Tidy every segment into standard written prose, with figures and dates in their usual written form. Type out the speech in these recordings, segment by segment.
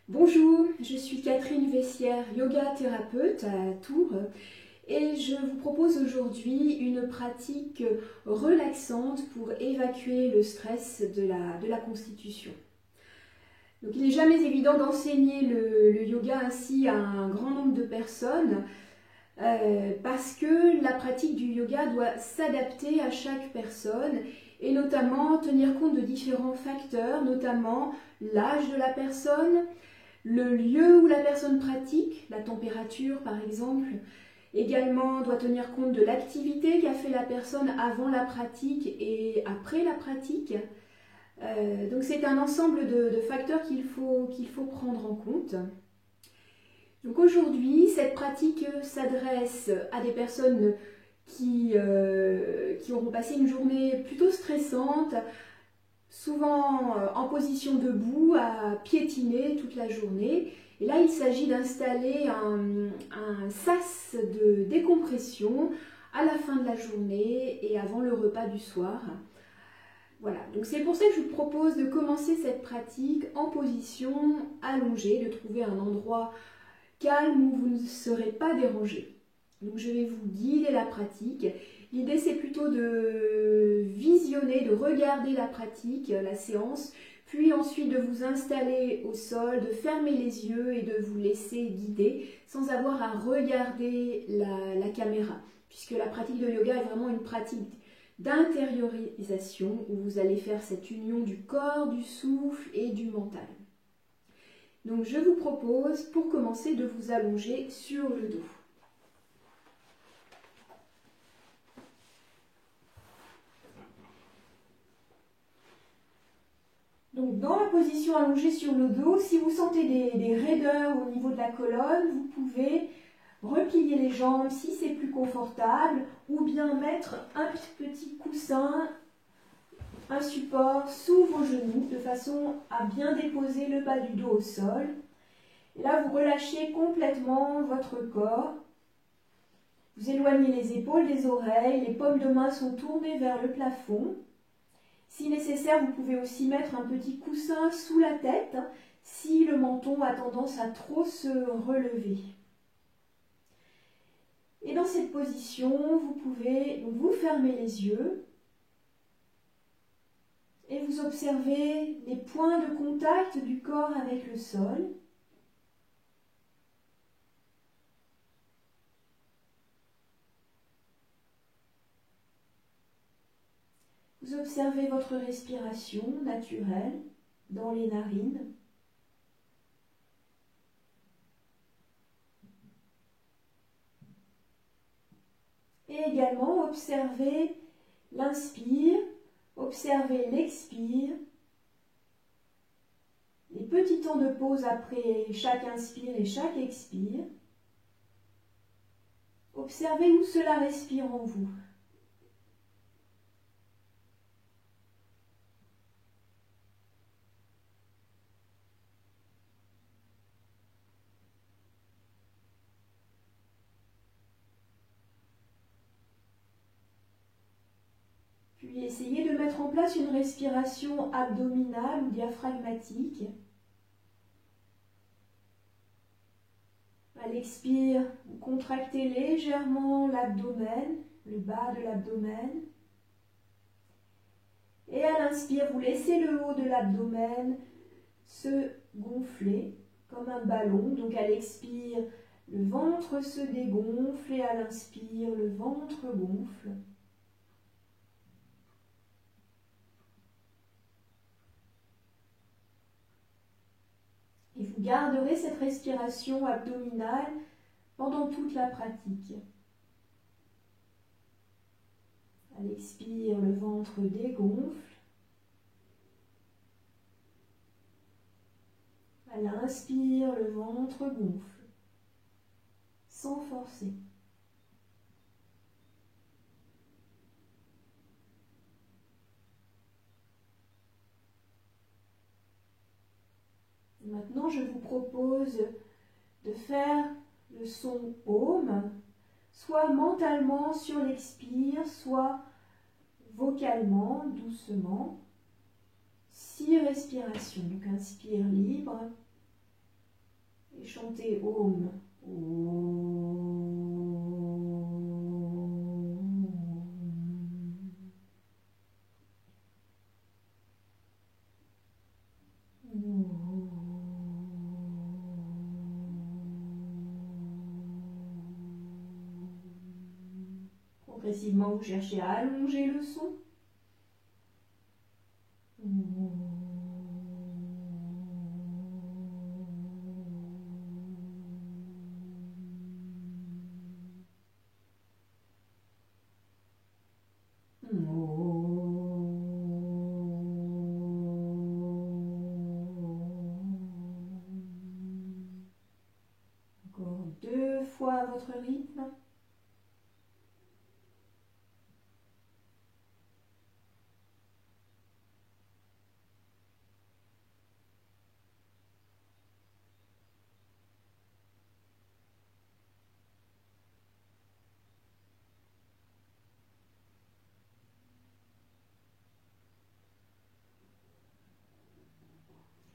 Bonjour, je suis Catherine Vessière, yoga thérapeute à Tours et je vous propose aujourd'hui une pratique relaxante pour évacuer le stress de la constitution. Donc, il n'est jamais évident d'enseigner le yoga ainsi à un grand nombre de personnes parce que la pratique du yoga doit s'adapter à chaque personne et notamment tenir compte de différents facteurs, notamment l'âge de la personne, le lieu où la personne pratique, la température par exemple. Également, on doit tenir compte de l'activité qu'a fait la personne avant la pratique et après la pratique. Donc c'est un ensemble de facteurs qu'il faut prendre en compte. Donc aujourd'hui, cette pratique s'adresse à des personnes qui auront passé une journée plutôt stressante, souvent en position debout, à piétiner toute la journée. Et là, il s'agit d'installer un sas de décompression à la fin de la journée et avant le repas du soir. Voilà, donc c'est pour ça que je vous propose de commencer cette pratique en position allongée, de trouver un endroit calme où vous ne serez pas dérangé. Donc je vais vous guider la pratique. L'idée c'est plutôt de visionner, de regarder la pratique, la séance, puis ensuite de vous installer au sol, de fermer les yeux et de vous laisser guider sans avoir à regarder la caméra. Puisque la pratique de yoga est vraiment une pratique d'intériorisation où vous allez faire cette union du corps, du souffle et du mental. Donc je vous propose pour commencer de vous allonger sur le dos. Donc dans la position allongée sur le dos, si vous sentez des raideurs au niveau de la colonne, vous pouvez replier les jambes si c'est plus confortable ou bien mettre un petit coussin, un support sous vos genoux de façon à bien déposer le bas du dos au sol. Et là, vous relâchez complètement votre corps. Vous éloignez les épaules des oreilles, les paumes de main sont tournées vers le plafond. Si nécessaire, vous pouvez aussi mettre un petit coussin sous la tête si le menton a tendance à trop se relever. Et dans cette position, vous pouvez vous fermer les yeux et vous observez les points de contact du corps avec le sol. Vous observez votre respiration naturelle dans les narines. Et également observez l'inspire, observez l'expire, les petits temps de pause après chaque inspire et chaque expire. Observez où cela respire en vous. Puis essayez de mettre en place une respiration abdominale ou diaphragmatique. À l'expire, vous contractez légèrement l'abdomen, le bas de l'abdomen. Et à l'inspire, vous laissez le haut de l'abdomen se gonfler comme un ballon. Donc à l'expire, le ventre se dégonfle et à l'inspire, le ventre gonfle. Et vous garderez cette respiration abdominale pendant toute la pratique. À l'expire, le ventre dégonfle. À l'inspire, le ventre gonfle, sans forcer. Maintenant, je vous propose de faire le son Om, soit mentalement sur l'expire, soit vocalement, doucement. 6 respirations. Donc inspire libre. chantez Om. Progressivement, vous cherchez à allonger le son. Encore 2 fois à votre rythme.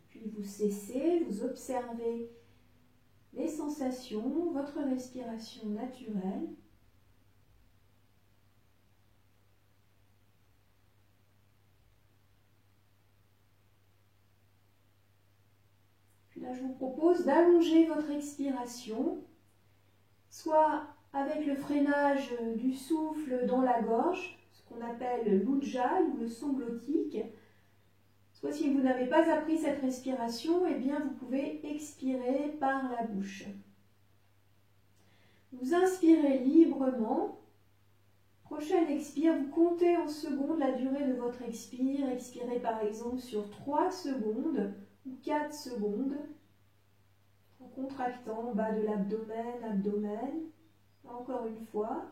Puis vous cessez, vous observez les sensations, votre respiration naturelle. Puis là, je vous propose d'allonger votre expiration, soit avec le freinage du souffle dans la gorge, ce qu'on appelle l'ujjayi ou le son glottique. Soit si vous n'avez pas appris cette respiration, eh bien vous pouvez expirer par la bouche. Vous inspirez librement. Prochaine expire, vous comptez en secondes la durée de votre expire. Expirez par exemple sur 3 secondes ou 4 secondes en contractant en bas de l'abdomen, abdomen. Encore une fois.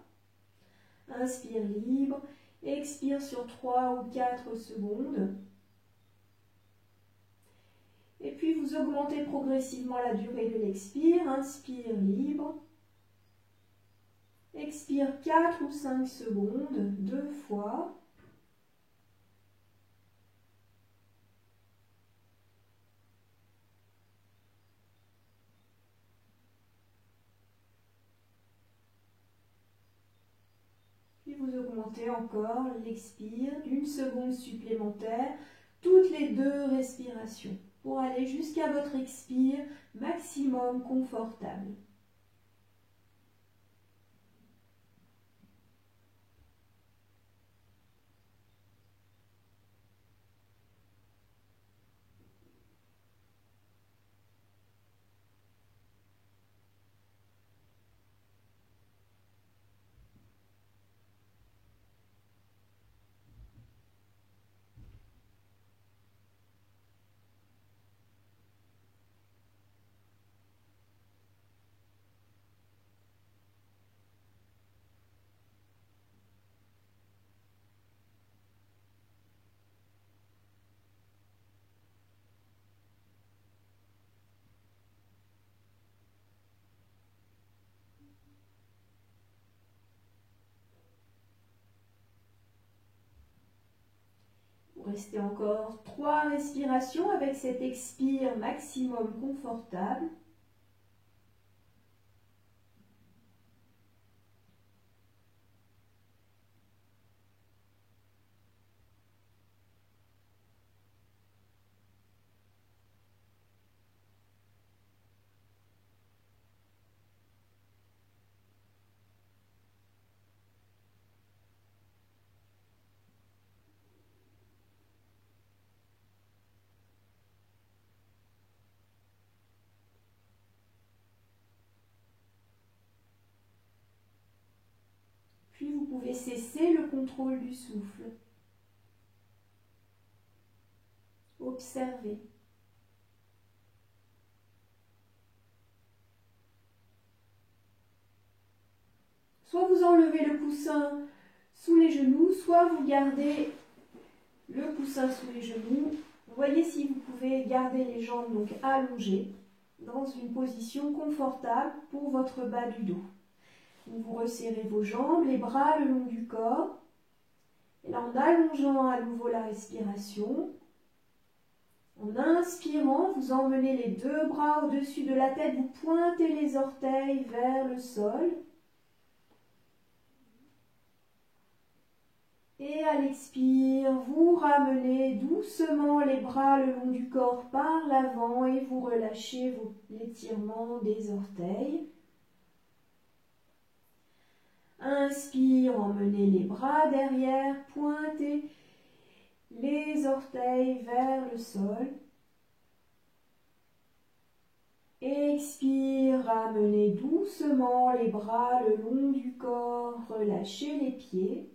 Inspire libre. Expire sur 3 ou 4 secondes. Et puis vous augmentez progressivement la durée de l'expire. Inspire libre. Expire 4 ou 5 secondes, 2 fois. Puis vous augmentez encore l'expire d'1 seconde supplémentaire, toutes les 2 respirations, pour aller jusqu'à votre expire maximum confortable. Restez encore 3 respirations avec cet expire maximum confortable. Puis vous pouvez cesser le contrôle du souffle. Observez. Soit vous enlevez le coussin sous les genoux, soit vous gardez le coussin sous les genoux. Voyez si vous pouvez garder les jambes donc allongées dans une position confortable pour votre bas du dos. Vous resserrez vos jambes, les bras le long du corps. Et là, en allongeant à nouveau la respiration, En inspirant, vous emmenez les deux bras au-dessus de la tête, vous pointez les orteils vers le sol. Et à l'expire, vous ramenez doucement les bras le long du corps par l'avant et vous relâchez l'étirement des orteils. Inspire, emmenez les bras derrière, pointez les orteils vers le sol. Expire, ramenez doucement les bras le long du corps, relâchez les pieds.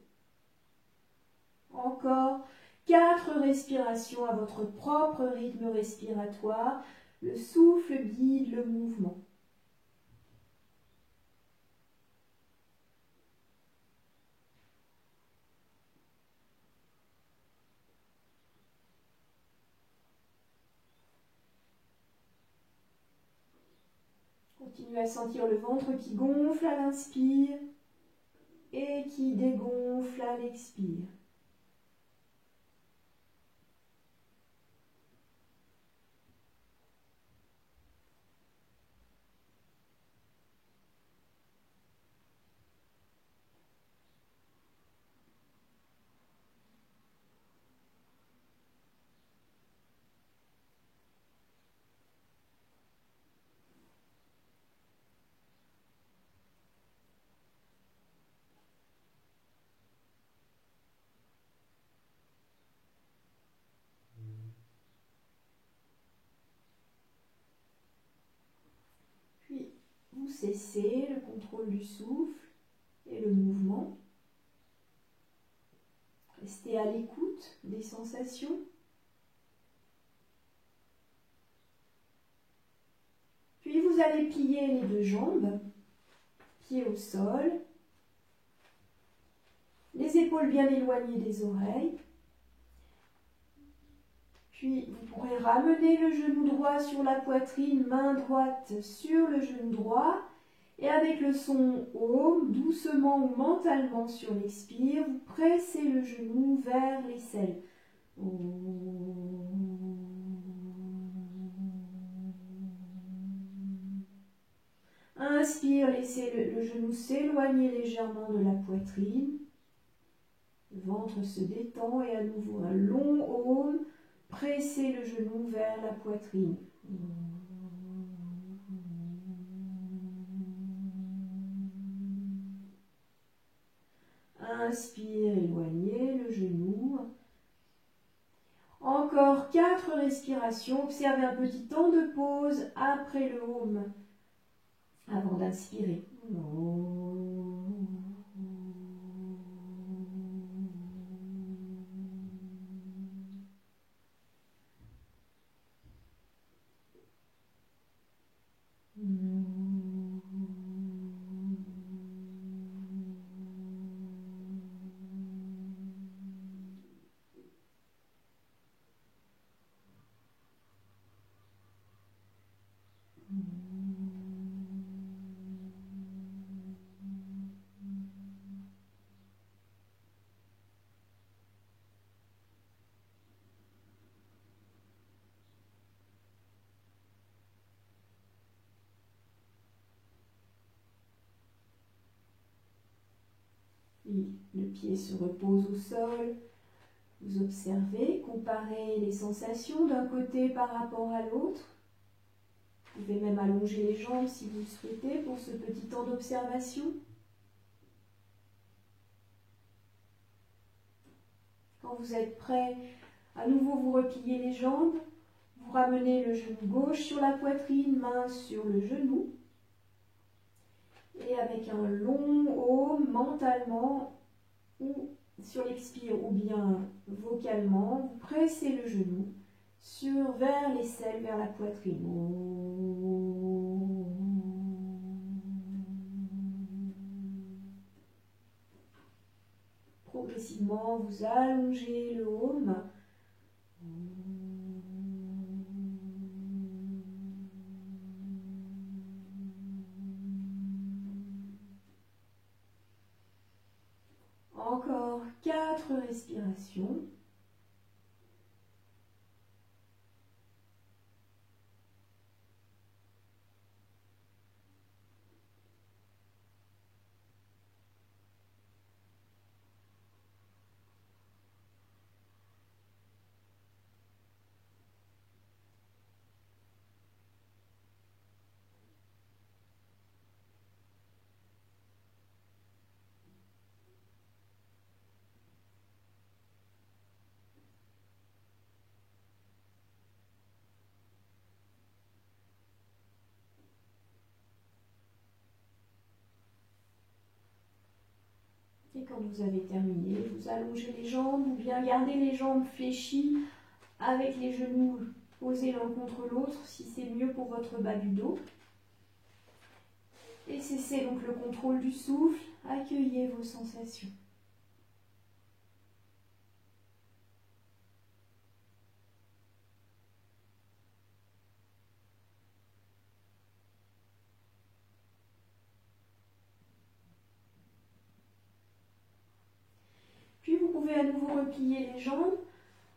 Encore 4 respirations à votre propre rythme respiratoire. Le souffle guide le mouvement. Continuez à sentir le ventre qui gonfle à l'inspire et qui dégonfle à l'expire. Puis, vous cessez le contrôle du souffle et le mouvement. Restez à l'écoute des sensations. Puis vous allez plier les deux jambes, pieds au sol, les épaules bien éloignées des oreilles. Puis vous pourrez ramener le genou droit sur la poitrine, main droite sur le genou droit. Et avec le son Om, doucement ou mentalement sur l'expire, vous pressez le genou vers l'aisselle. Inspire, laissez le genou s'éloigner légèrement de la poitrine. Le ventre se détend et à nouveau un long Om. Pressez le genou vers la poitrine. Inspire, éloignez le genou. Encore 4 respirations. Observez un petit temps de pause après le Om avant d'inspirer. Puis le pied se repose au sol. Vous observez, comparez les sensations d'un côté par rapport à l'autre. Vous pouvez même allonger les jambes si vous le souhaitez pour ce petit temps d'observation. Quand vous êtes prêt, à nouveau vous repliez les jambes. Vous ramenez le genou gauche sur la poitrine, main sur le genou. Et avec un long Om, mentalement ou sur l'expire ou bien vocalement, vous pressez le genou vers l'aisselle, vers la poitrine. Progressivement, vous allongez le Om. Encore 4 respirations. vous avez terminé, vous allongez les jambes ou bien gardez les jambes fléchies avec les genoux posés l'un contre l'autre si c'est mieux pour votre bas du dos. Et cessez donc le contrôle du souffle, accueillez vos sensations. Puis vous pouvez à nouveau replier les jambes,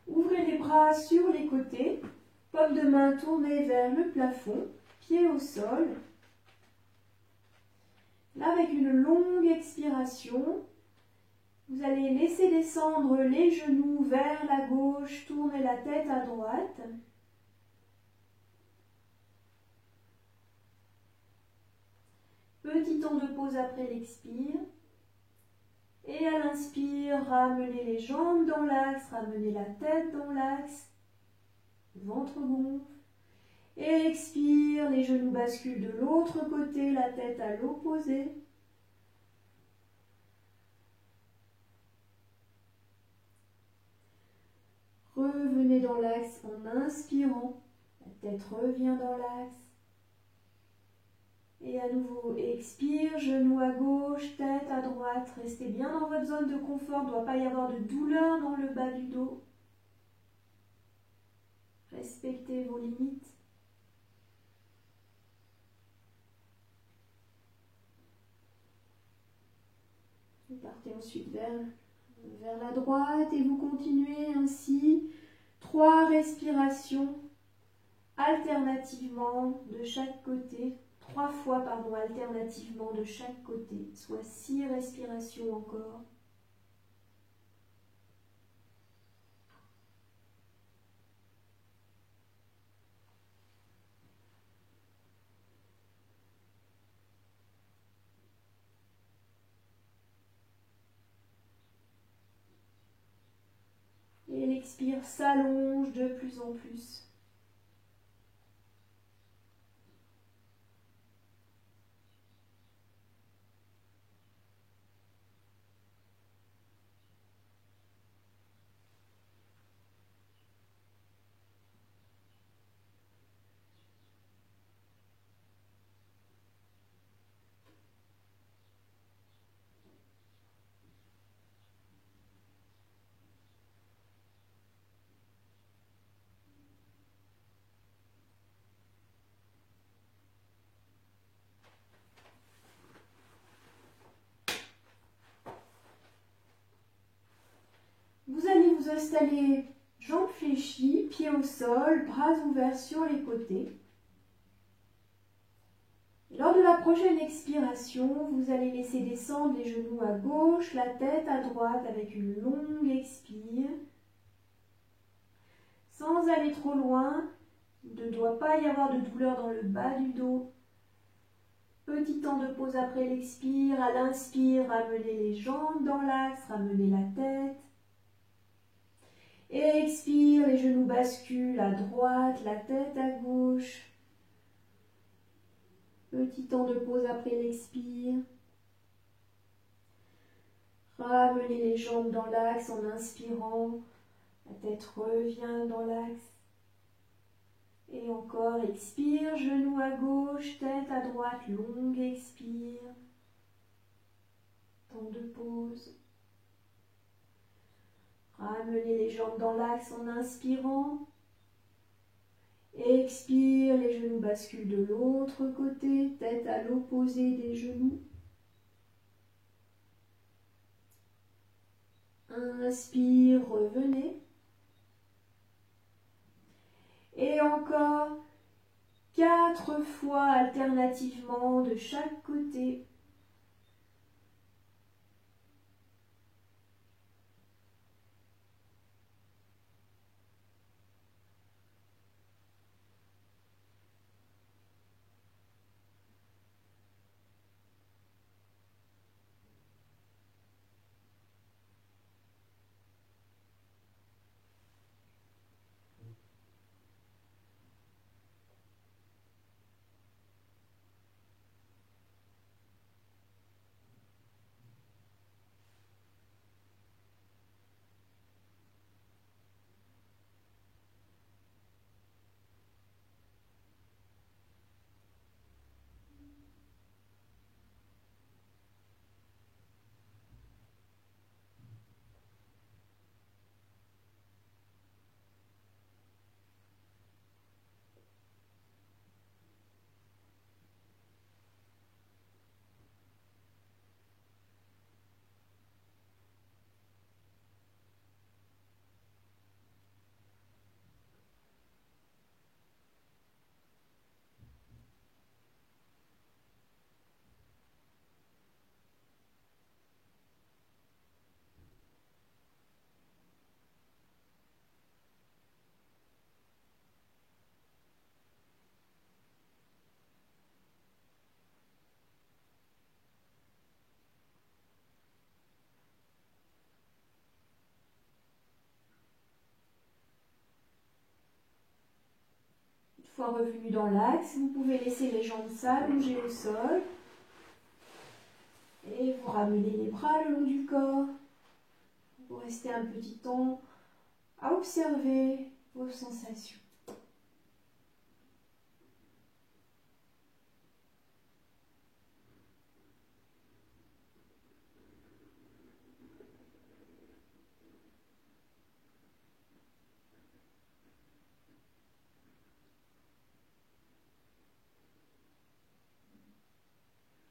ouvrez les bras sur les côtés, paume de main tournée vers le plafond, pied au sol. Là, avec une longue expiration, vous allez laisser descendre les genoux vers la gauche, tournez la tête à droite. Petit temps de pause après l'expire. Et à l'inspire, ramenez les jambes dans l'axe, ramenez la tête dans l'axe, ventre gonfle. Et expire, les genoux basculent de l'autre côté, la tête à l'opposé. Revenez dans l'axe en inspirant, la tête revient dans l'axe. Et à nouveau, expire, genou à gauche, tête à droite. Restez bien dans votre zone de confort, il ne doit pas y avoir de douleur dans le bas du dos. Respectez vos limites. Vous partez ensuite vers la droite et vous continuez ainsi 3 respirations alternativement de chaque côté. 3 fois, alternativement de chaque côté, soit 6 respirations encore. Et l'expire s'allonge de plus en plus. Vous allez vous installer jambes fléchies, pieds au sol, bras ouverts sur les côtés. Lors de la prochaine expiration, vous allez laisser descendre les genoux à gauche, la tête à droite avec une longue expire. Sans aller trop loin, il ne doit pas y avoir de douleur dans le bas du dos. Petit temps de pause après l'expire. À l'inspire, ramenez les jambes dans l'axe, ramenez la tête. Et expire, les genoux basculent à droite, la tête à gauche. Petit temps de pause après l'expire. Ramenez les jambes dans l'axe en inspirant. La tête revient dans l'axe. Et encore, expire, genoux à gauche, tête à droite, longue expire. Temps de pause. Ramenez les jambes dans l'axe en inspirant. Expire, les genoux basculent de l'autre côté, tête à l'opposé des genoux. Inspire, revenez. Et encore 4 fois alternativement de chaque côté. fois revenu dans l'axe, vous pouvez laisser les jambes s'allonger au sol et vous ramenez les bras le long du corps. Vous restez un petit temps à observer vos sensations.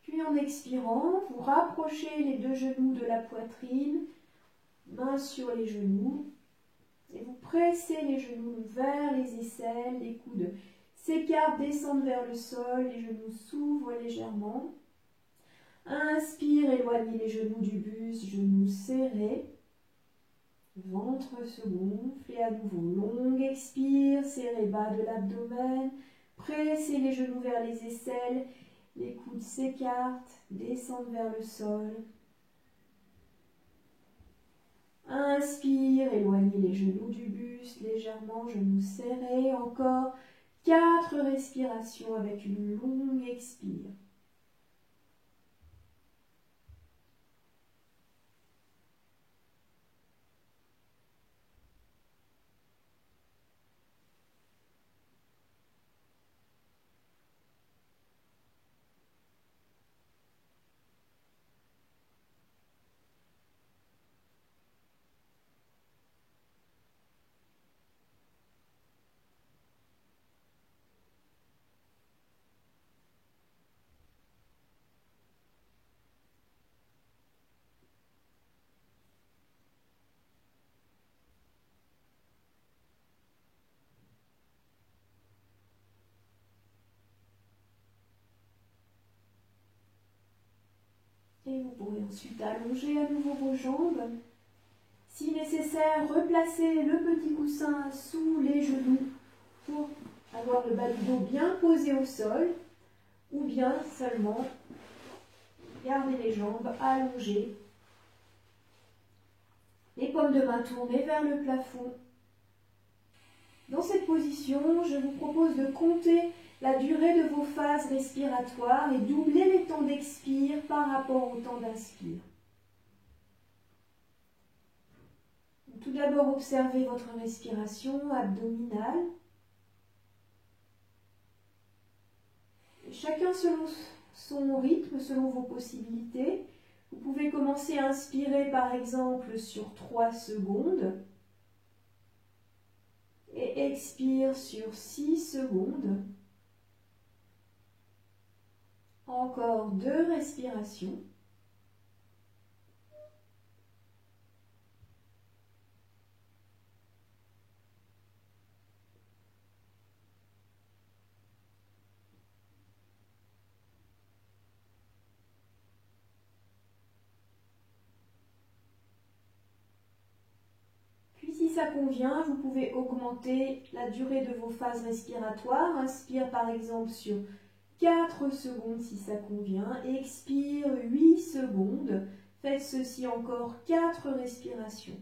Puis en expirant, vous rapprochez les deux genoux de la poitrine, mains sur les genoux, et vous pressez les genoux vers les aisselles, les coudes s'écartent, descendent vers le sol, les genoux s'ouvrent légèrement. Inspire, éloignez les genoux du buste, genoux serrés. Ventre se gonfle et à nouveau longue expire, serrez bas de l'abdomen, pressez les genoux vers les aisselles, les coudes s'écartent, descendent vers le sol. Inspire, éloignez les genoux du buste légèrement, genoux serrés. Encore 4 respirations avec une longue expire. Et vous pourrez ensuite allonger à nouveau vos jambes. Si nécessaire, replacez le petit coussin sous les genoux pour avoir le bas du dos bien posé au sol, ou bien seulement garder les jambes allongées, les paumes de main tournées vers le plafond. Dans cette position, je vous propose de compter la durée de vos phases respiratoires et doubler les temps d'expire par rapport au temps d'inspire. Tout d'abord, observez votre respiration abdominale. Chacun selon son rythme, selon vos possibilités. Vous pouvez commencer à inspirer par exemple sur 3 secondes et expire sur 6 secondes. Encore 2 respirations. Puis si ça convient, vous pouvez augmenter la durée de vos phases respiratoires. Inspire par exemple sur 4 secondes si ça convient. Expire 8 secondes. Faites ceci encore 4 respirations.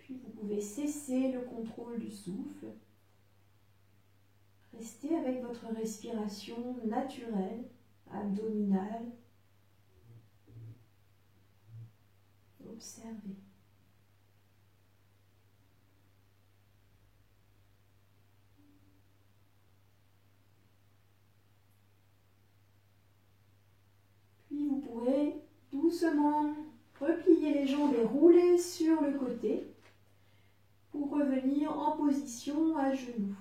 Vous pouvez cesser le contrôle du souffle. Restez avec votre respiration naturelle, abdominale. Observez. Puis vous pourrez doucement replier les jambes et rouler sur le côté pour revenir en position à genoux.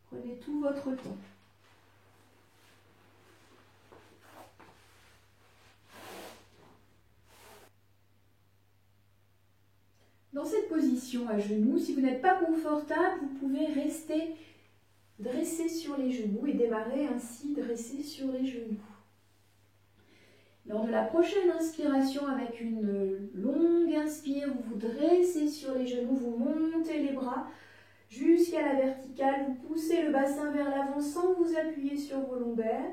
Prenez tout votre temps. Dans cette position à genoux, si vous n'êtes pas confortable, vous pouvez rester dressé sur les genoux et démarrer ainsi dressé sur les genoux. Lors de la prochaine inspiration, avec une longue inspire, vous vous dressez sur les genoux, vous montez les bras jusqu'à la verticale, vous poussez le bassin vers l'avant sans vous appuyer sur vos lombaires.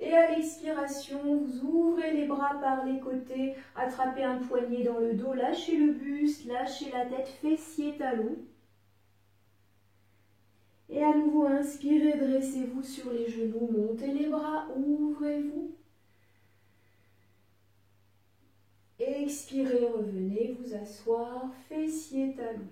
Et à l'expiration, vous ouvrez les bras par les côtés, attrapez un poignet dans le dos, lâchez le buste, lâchez la tête, fessiers, talons. Et à nouveau, inspirez, dressez-vous sur les genoux, montez les bras, ouvrez-vous. Expirez, revenez vous asseoir, fessiers, talons.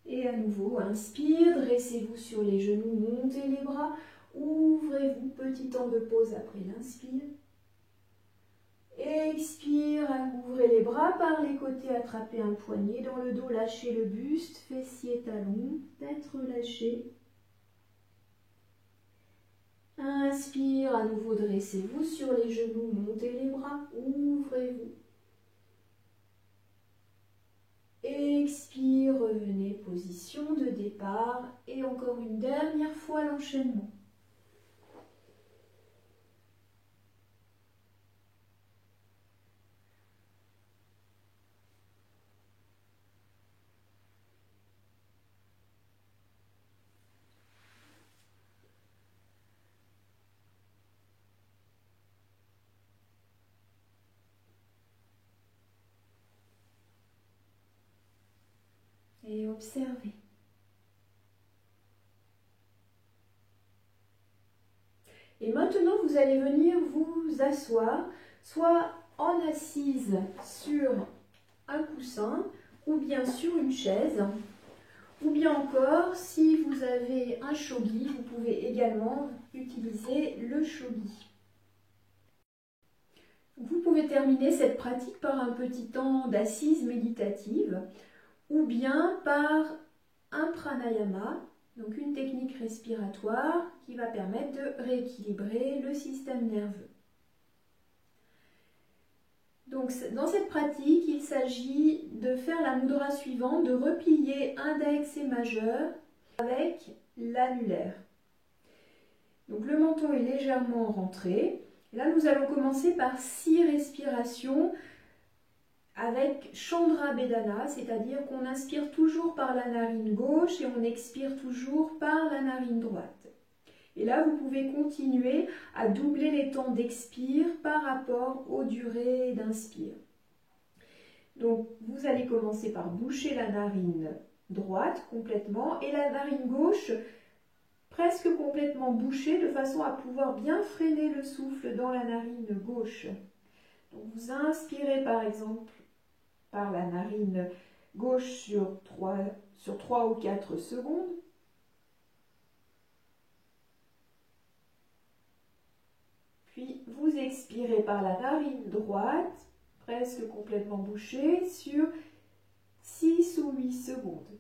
Et à nouveau, inspire, dressez-vous sur les genoux, montez les bras, ouvrez-vous, petit temps de pause après l'inspire. Expire, ouvrez les bras par les côtés, attrapez un poignet dans le dos, lâchez le buste, fessiers, talons, tête relâchée. Inspire, à nouveau dressez-vous sur les genoux, montez les bras, ouvrez-vous. Expire, revenez, position de départ et encore une dernière fois l'enchaînement. Et observez. Et maintenant, vous allez venir vous asseoir, soit en assise sur un coussin, ou bien sur une chaise, ou bien encore, si vous avez un shogi, vous pouvez également utiliser le shogi. Vous pouvez terminer cette pratique par un petit temps d'assise méditative, ou bien par un pranayama, donc une technique respiratoire qui va permettre de rééquilibrer le système nerveux. Donc, dans cette pratique, il s'agit de faire la mudra suivante, de replier index et majeur avec l'annulaire. Donc le menton est légèrement rentré. Et là, nous allons commencer par 6 respirations avec Chandra Bedana, c'est-à-dire qu'on inspire toujours par la narine gauche et on expire toujours par la narine droite. Et là, vous pouvez continuer à doubler les temps d'expire par rapport aux durées d'inspire. Donc, vous allez commencer par boucher la narine droite complètement et la narine gauche presque complètement bouchée de façon à pouvoir bien freiner le souffle dans la narine gauche. Donc, vous inspirez par exemple par la narine gauche sur 3 ou 4 secondes. Puis vous expirez par la narine droite, presque complètement bouchée, sur 6 ou 8 secondes.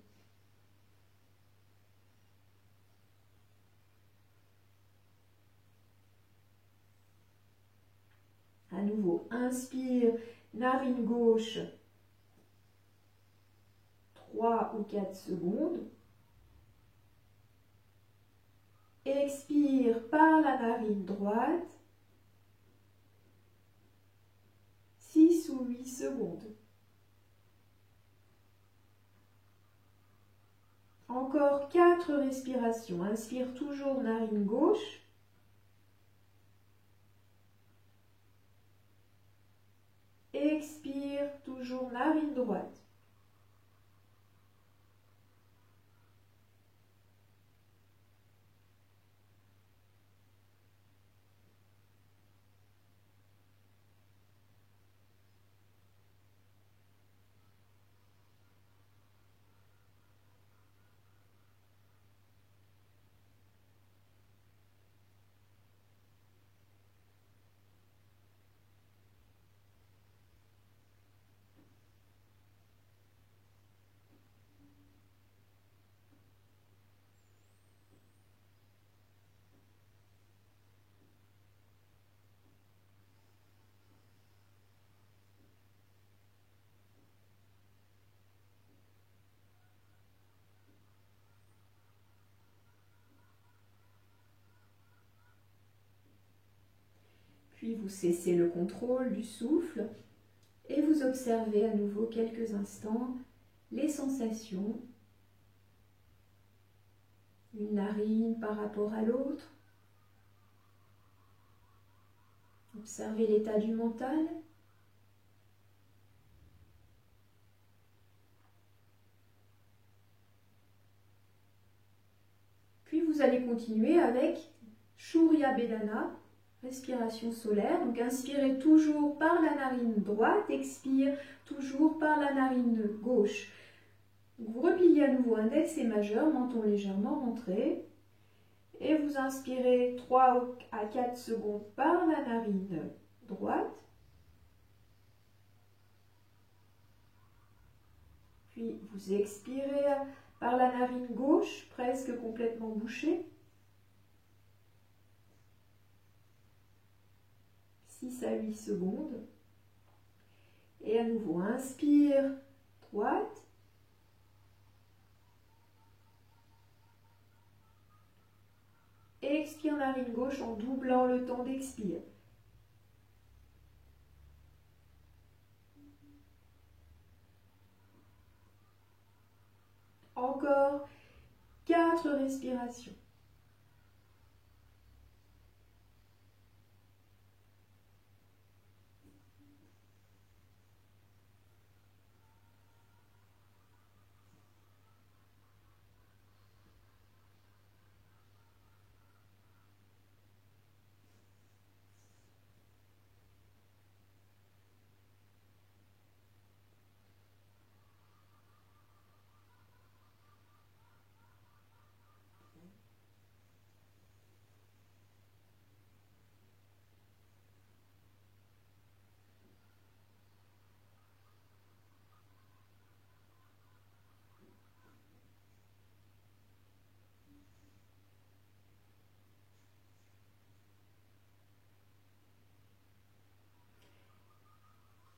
À nouveau, inspire, narine gauche, 3 ou 4 secondes. Expire par la narine droite, 6 ou 8 secondes. Encore 4 respirations. Inspire toujours narine gauche. Expire toujours narine droite. Puis vous cessez le contrôle du souffle et vous observez à nouveau quelques instants les sensations. Une narine par rapport à l'autre. Observez l'état du mental. Puis vous allez continuer avec Surya Bedana, respiration solaire. Donc inspirez toujours par la narine droite, expire toujours par la narine gauche. Donc, vous repliez à nouveau index et majeur, menton légèrement rentré. Et vous inspirez 3 à 4 secondes par la narine droite. Puis vous expirez par la narine gauche, presque complètement bouchée. 6 à 8 secondes. Et à nouveau, inspire droite. Et expire narine gauche en doublant le temps d'expire. Encore 4 respirations.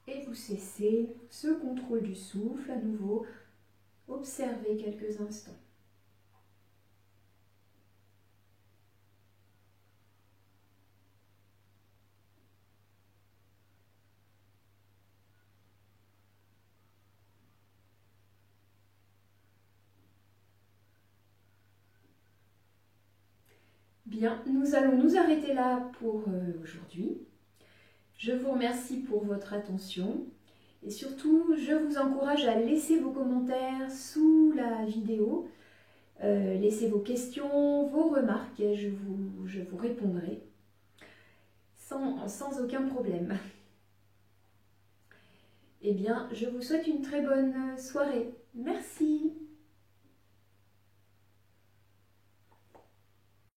Et vous cessez ce contrôle du souffle à nouveau. Observez quelques instants. Bien, nous allons nous arrêter là pour aujourd'hui. Je vous remercie pour votre attention et surtout, je vous encourage à laisser vos commentaires sous la vidéo. Laissez vos questions, vos remarques et je vous répondrai sans aucun problème. Eh bien, je vous souhaite une très bonne soirée. Merci.